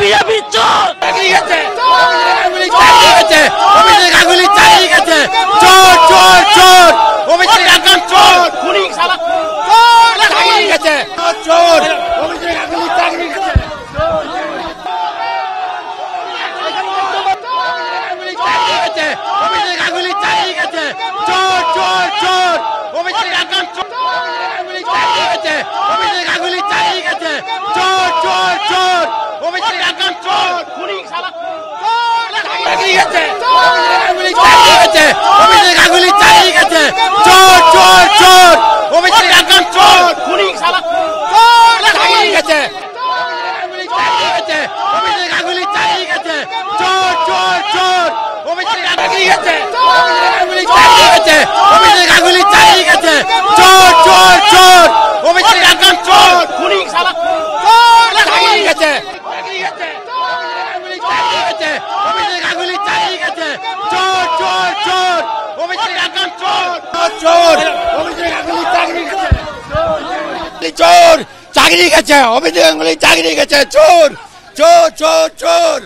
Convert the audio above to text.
BJP চোর চাকরি গেছে অভিষেক গাঙ্গুলি চাকরি গেছে চোর চোর চোর অভিষেক গাঙ্গুলি চোর খুনি শালা চোর চাকরি গেছে চোর অভিষেক গাঙ্গুলি চাকরি গেছে অভিষেক গাঙ্গুলি চাকরি গেছে চোর চোর চোর অভিষেক গাঙ্গুলি চাকরি গেছে অভিষেক গাঙ্গুলি চাকরি গেছে চোর চোর চোর অভিষেক গাঙ্গুলি চোর খুনি শালা চাকরি গেছে অভিষেক গাঙ্গুলি চাকরি গেছে চোর চোর চোর অভিষেক গাঙ্গুলি চোর খুনি শালা চাকরি গেছে অভিষেক গাঙ্গুলি চাকরি গেছে চোর চোর চোর অভিষেক চাকরি গেছে অভিষেক গাঙ্গুলি চাকরি গেছে চোর চোর চোর অভিষেক গাঙ্গুলি চোর খুনি শালা চাকরি গেছে অভিষেক গাঙ্গুলি চাকরি গেছে চোর চোর চোর অভিষেক গাঙ্গুলি চোর চোর অভিষেক গাঙ্গুলি চাকরি গেছে চোর চাকরি গেছে অভিষেক গাঙ্গুলি চাকরি গেছে চোর চোর চোর চোর